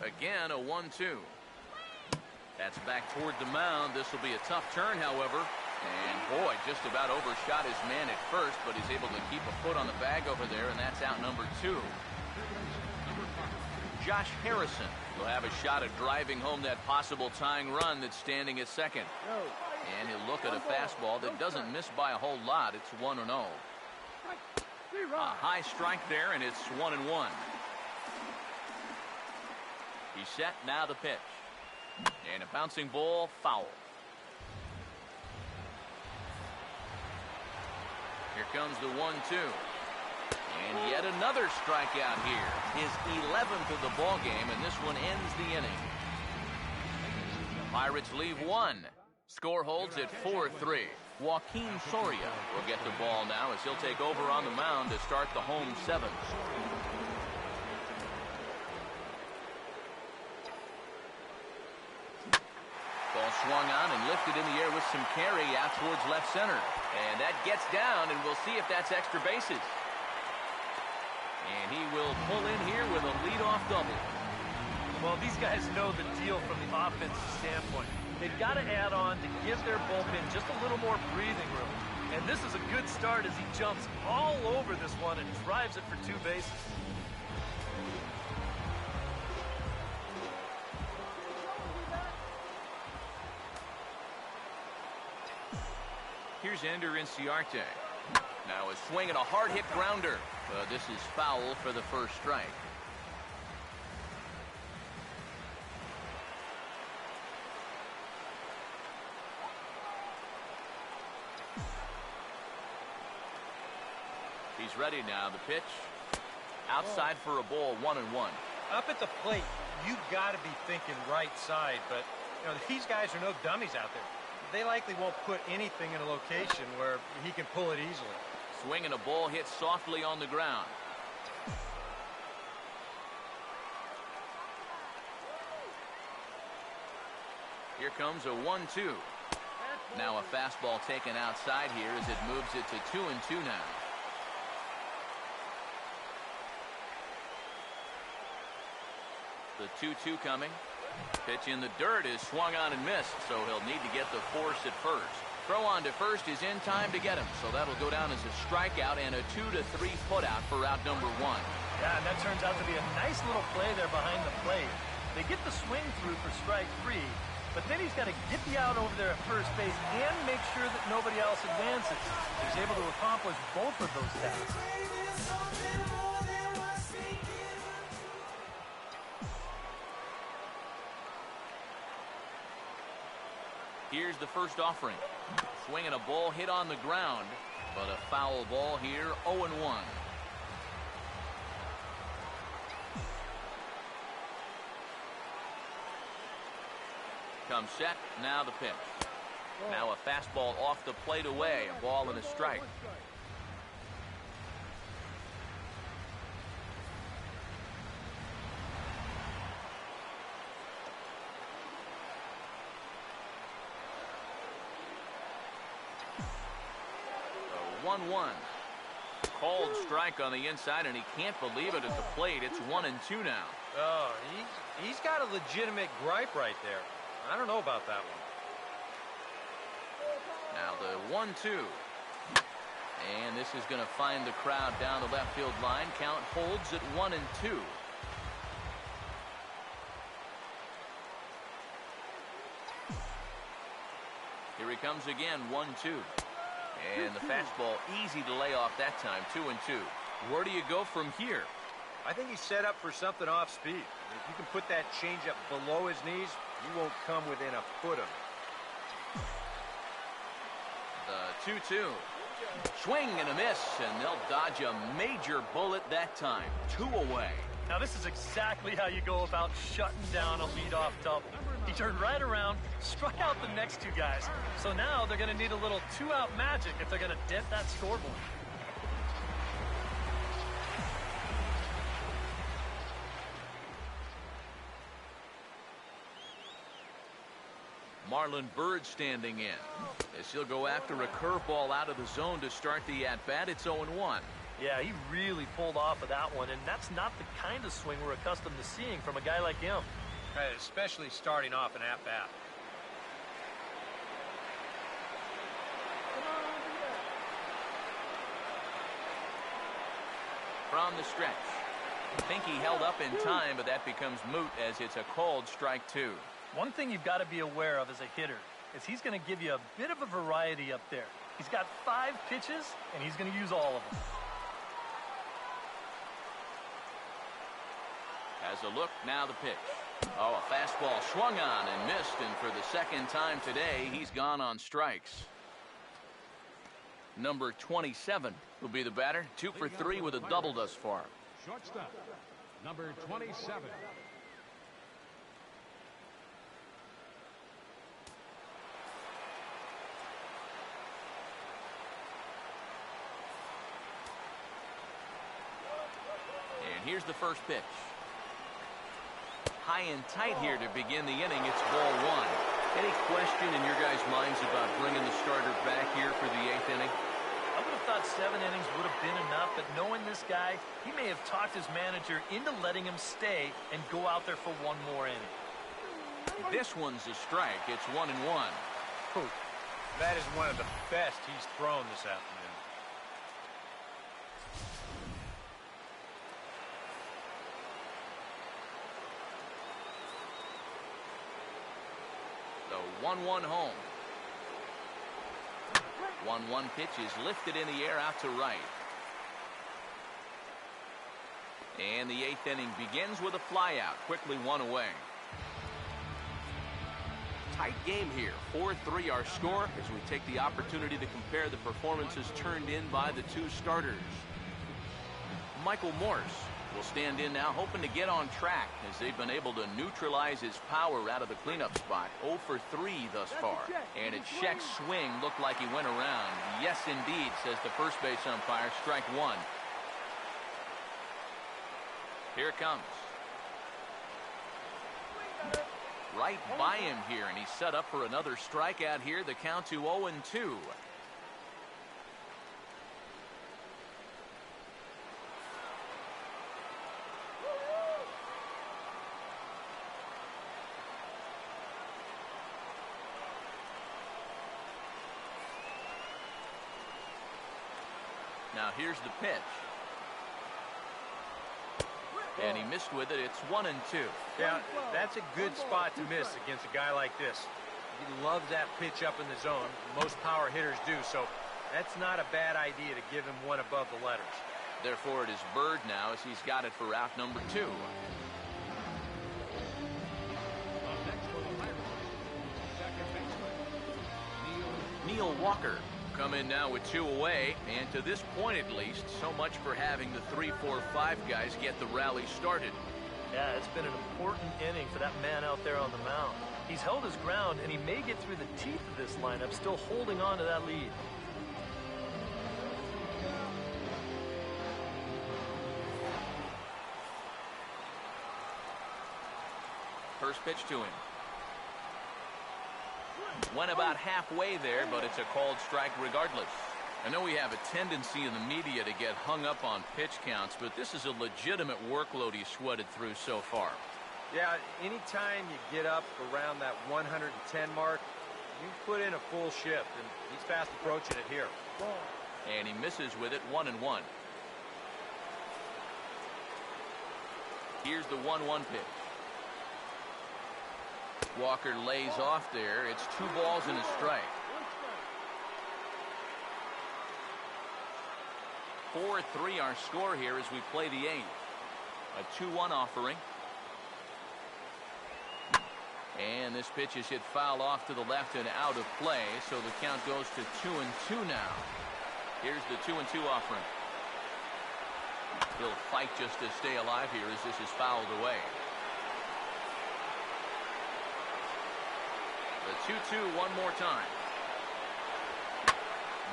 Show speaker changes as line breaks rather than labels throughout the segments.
Again, a 1-2. That's back toward the mound. This will be a tough turn, however. And boy, just about overshot his man at first, but he's able to keep a foot on the bag over there, and that's out number 2. Josh Harrison will have a shot at driving home that possible tying run that's standing at second. And he'll look at a fastball that doesn't miss by a whole lot. It's 1-0. A high strike there, and it's 1-1. He's set, now the pitch. And a bouncing ball, foul. Here comes the 1-2. And yet another strikeout here. His 11th of the ball game, and this one ends the inning. The Pirates leave one. Score holds at 4-3. Joaquin Soria will get the ball now as he'll take over on the mound to start the home seventh. Ball swung on and lifted in the air with some carry out towards left center. And that gets down, and we'll see if that's extra bases. And he will pull in here with a leadoff double.
Well, these guys know the deal from the offensive standpoint. They've got to add on to give their bullpen just a little more breathing room. And this is a good start as he jumps all over this one and drives it for 2 bases.
Here's Ender Inciarte. Now a swing and a hard hit grounder. This is foul for the first strike. He's ready now. The pitch outside for a ball, 1-1.
Up at the plate, you've got to be thinking right side, but you know these guys are no dummies out there. They likely won't put anything in a location where he can pull it easily.
Swing and a ball hit softly on the ground. Here comes a 1-2. Now a fastball taken outside here as it moves it to 2-2 now. The 2-2 coming. Pitch in the dirt is swung on and missed, so he'll need to get the force at first. Throw on to first is in time to get him, so that'll go down as a strikeout and a 2-3 putout for out number 1.
Yeah, and that turns out to be a nice little play there behind the plate. They get the swing through for strike 3, but then he's got to get the out over there at first base and make sure that nobody else advances. He's able to accomplish both of those tasks.
Here's the first offering. Swing and a ball hit on the ground, but a foul ball here, 0-1. Comes set, now the pitch. Now a fastball off the plate away, a ball and a strike. A 1-1. Called strike on the inside, and he can't believe it at the plate. It's 1-2 now.
Oh, he's got a legitimate gripe right there. I don't know about that one.
Now the 1-2. And this is going to find the crowd down the left field line. Count holds at 1-2. Here he comes again, 1-2. And the fastball easy to lay off that time, 2-2. Where do you go from here?
I think he's set up for something off speed. If you can put that changeup below his knees, you won't come within a foot of him.
The 2-2. Swing and a miss, and they'll dodge a major bullet that time. 2 away.
Now this is exactly how you go about shutting down a leadoff double. He turned right around, struck out the next 2 guys. So now they're going to need a little 2-out magic if they're going to dent that scoreboard.
Marlon Byrd standing in as he'll go after a curveball out of the zone to start the at-bat. It's 0-1.
Yeah, he really pulled off of that one, and that's not the kind of swing we're accustomed to seeing from a guy like him.
Right, especially starting off an at-bat.
From the stretch. I think he held up in time, but that becomes moot as it's a called strike 2.
One thing you've got to be aware of as a hitter is he's going to give you a bit of a variety up there. He's got 5 pitches, and he's going to use all of them.
As a look, now the pitch. Oh, a fastball swung on and missed, and for the second time today, he's gone on strikes. Number 27 will be the batter. 2 for 3 with a double thus far.
Shortstop, number 27.
And here's the first pitch. High and tight here to begin the inning. It's ball 1. Any question in your guys' minds about bringing the starter back here for the 8th inning?
I would have thought 7 innings would have been enough, but knowing this guy, he may have talked his manager into letting him stay and go out there for one more inning.
This one's a strike. It's 1-1.
Ooh, that is one of the best he's thrown this afternoon.
The 1-1 home. 1-1 pitch is lifted in the air out to right. And the 8th inning begins with a flyout. Quickly 1 away. Tight game here. 4-3 our score as we take the opportunity to compare the performances turned in by the 2 starters. Michael Morse will stand in now, hoping to get on track as they've been able to neutralize his power out of the cleanup spot. 0 for 3 thus far. And it's Scheck's swing looked like he went around. Yes, indeed, says the first base umpire. Strike 1. Here it comes. Right by him here, and he's set up for another strikeout here. The count to 0-2. Now here's the pitch. And he missed with it. It's 1-2.
Yeah, that's a good spot to miss against a guy like this. He loves that pitch up in the zone. Most power hitters do, so that's not a bad idea to give him one above the letters.
Therefore, it is Bird now as he's got it for out number 2.
Up next for the Pirates, second baseman,
Neil Walker come in now with 2 away, and to this point at least, so much for having the 3, 4, 5 guys get the rally started.
Yeah, it's been an important inning for that man out there on the mound. He's held his ground, and he may get through the teeth of this lineup, still holding on to that lead.
First pitch to him. Went about halfway there, but it's a called strike regardless. I know we have a tendency in the media to get hung up on pitch counts, but this is a legitimate workload he's sweated through so far.
Yeah, anytime you get up around that 110 mark, you put in a full shift, and he's fast approaching it here.
And he misses with it. 1-1. Here's the 1-1 pitch. Walker lays off there. It's 2 balls and a strike. 4-3 our score here as we play the 8th. A 2-1 offering. And this pitch is hit foul off to the left and out of play, so the count goes to 2-2 now. Here's the 2-2 offering. He'll fight just to stay alive here as this is fouled away. The 2-2 one more time.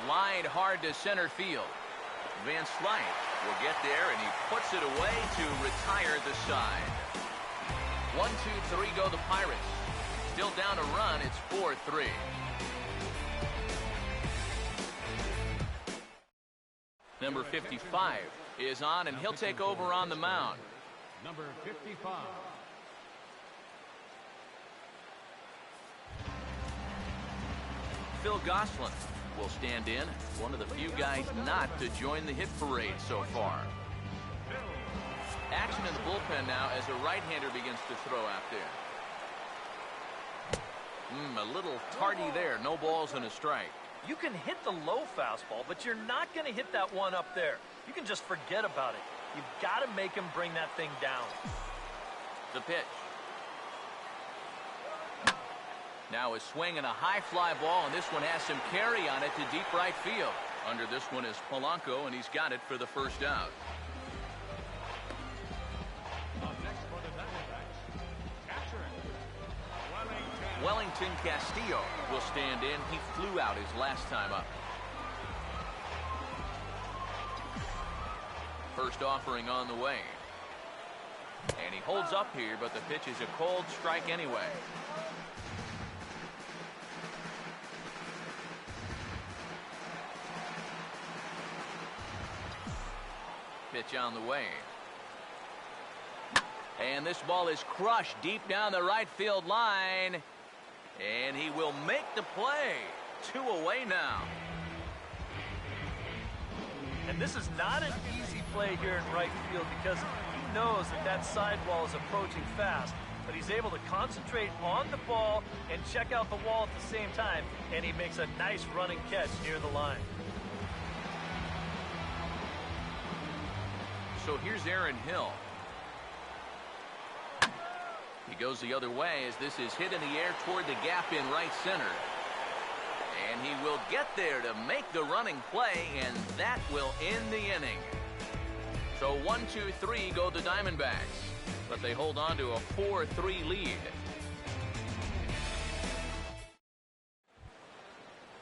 Lined hard to center field. Van Slyke will get there, and he puts it away to retire the side. 1-2-3 go the Pirates. Still down a run. It's 4-3. Number 55 is on, and he'll take over on the mound.
Number 55.
Phil Gosselin will stand in, one of the few guys not to join the hit parade so far. Action in the bullpen now as a right-hander begins to throw out there. A little tardy there. No balls and a strike.
You can hit the low fastball, but you're not going to hit that one up there. You can just forget about it. You've got to make him bring that thing down.
The pitch. Now a swing and a high fly ball, and this one has some carry on it to deep right field. Under this one is Polanco, and he's got it for the first out.
Up next for the Diamondbacks, catcher,
Wellington Castillo will stand in. He flew out his last time up. First offering on the way. And he holds up here, but the pitch is a cold strike anyway. Pitch on the way. And this ball is crushed deep down the right field line. And he will make the play. 2 away now.
And this is not an easy play here in right field because he knows that that sidewall is approaching fast. But he's able to concentrate on the ball and check out the wall at the same time. And he makes a nice running catch near the line.
So here's Aaron Hill. He goes the other way as this is hit in the air toward the gap in right center. And he will get there to make the running play, and that will end the inning. So 1-2-3 go the Diamondbacks, but they hold on to a 4-3 lead.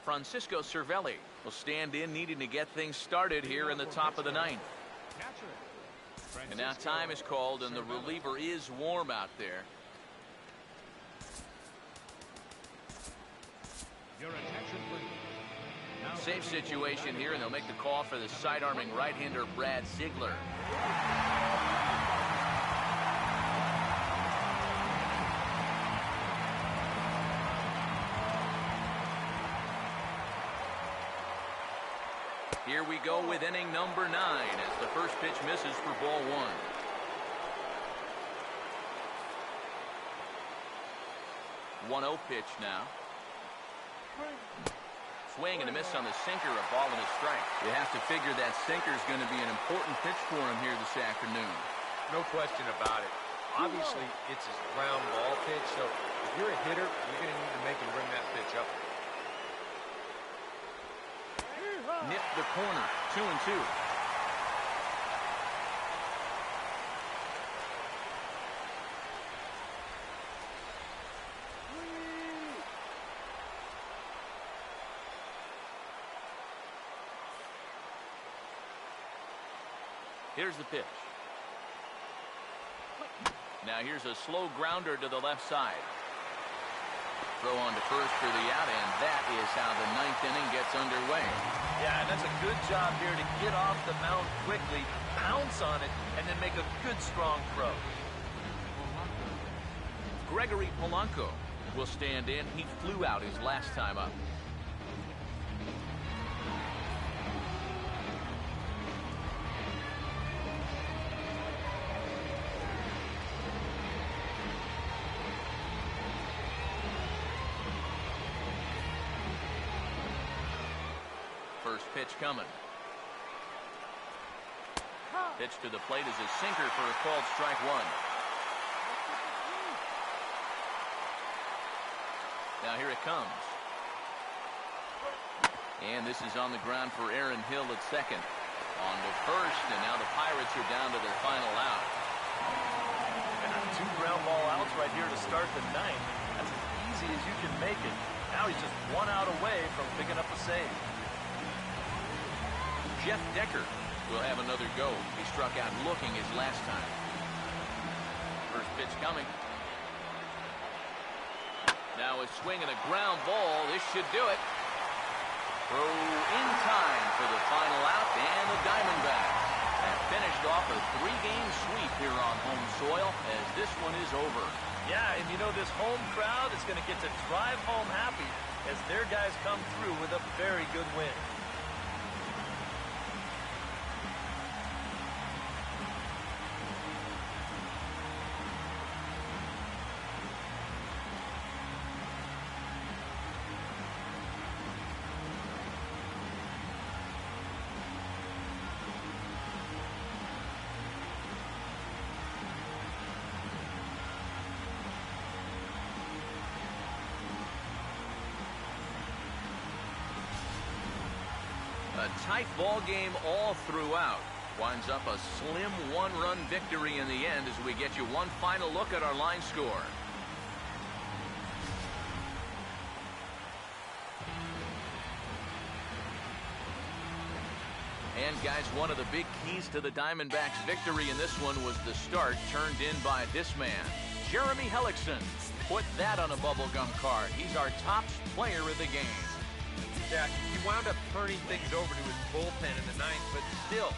Francisco Cervelli will stand in, needing to get things started here in the top of the ninth. And now time is called, and the reliever is warm out there.
Your attention, please. Now
Safe situation here, and they'll make the call for the side-arming right-hander Brad Ziegler. Here we go with inning number 9 as the first pitch misses for ball 1. One 1-0 pitch now. Swing and a miss on the sinker, a ball and a strike. You have to figure that sinker is going to be an important pitch for him here this afternoon.
No question about it. Obviously, it's his ground ball pitch, so if you're a hitter, you're going to need to make him bring that pitch up.
Nip the corner. 2-2. Here's the pitch. Now here's a slow grounder to the left side. Throw on to first for the out, and that is how the 9th inning gets underway.
Yeah, and that's a good job here to get off the mound quickly, pounce on it, and then make a good, strong throw.
Gregory Polanco will stand in. He flew out his last time up. First pitch coming. Pitch to the plate is a sinker for a called strike 1. Now here it comes. And this is on the ground for Aaron Hill at second. On to first, and now the Pirates are down to their final out.
Yeah, 2 ground ball outs right here to start the 9th. That's as easy as you can make it. Now he's just 1 out away from picking up a save.
Jeff Decker will have another go. He struck out looking his last time. First pitch coming. Now a swing and a ground ball. This should do it. Throw in time for the final out, and the Diamondbacks have finished off a 3-game sweep here on home soil as this one is over.
Yeah, and you know this home crowd is going to get to drive home happy as their guys come through with a very good win.
A tight ball game all throughout. Winds up a slim 1-run victory in the end as we get you one final look at our line score. And guys, one of the big keys to the Diamondbacks' victory in this one was the start turned in by this man, Jeremy Hellickson. Put that on a bubblegum card. He's our top player of the game.
Yeah, he wound up turning things over to his bullpen in the ninth, but still,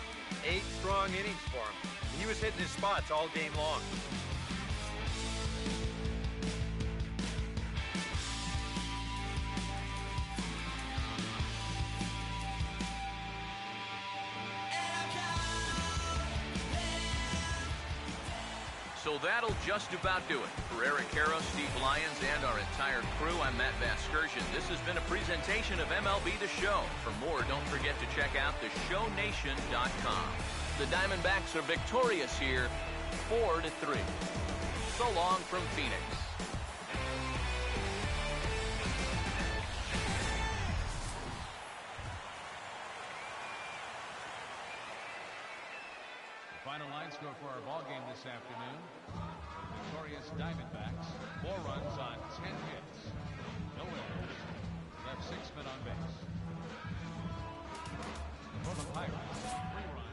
8 strong innings for him. He was hitting his spots all game long.
So that'll just about do it. For Eric Caro, Steve Lyons, and our entire crew, I'm Matt Vasgersian. This has been a presentation of MLB The Show. For more, don't forget to check out theshownation.com. The Diamondbacks are victorious here, 4-3. So long from Phoenix.
Final line score for our ball game this afternoon. Victorious Diamondbacks, 4 runs on 10 hits. No errors. Left 6 men on base. For the Pirates, 3 runs.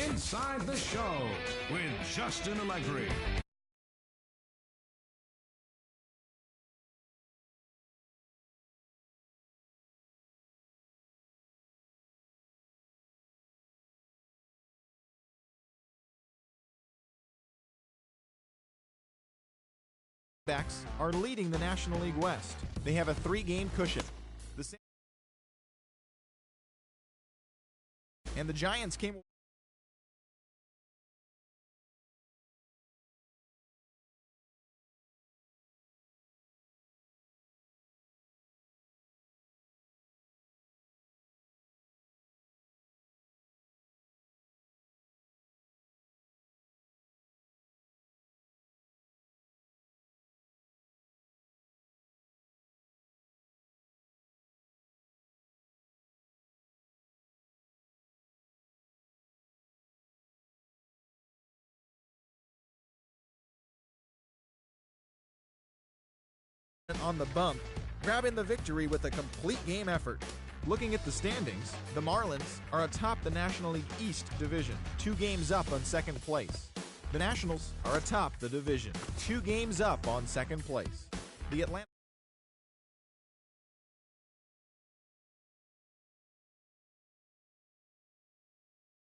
Inside the Show with Justin Allegri.
Backs are leading the National League West. They have a 3-game cushion. And the Giants came on the bump, grabbing the victory with a complete game effort. Looking at the standings, the Marlins are atop the National League East division, 2 games up on second place. The Nationals are atop the division, 2 games up on second place. The Atlanta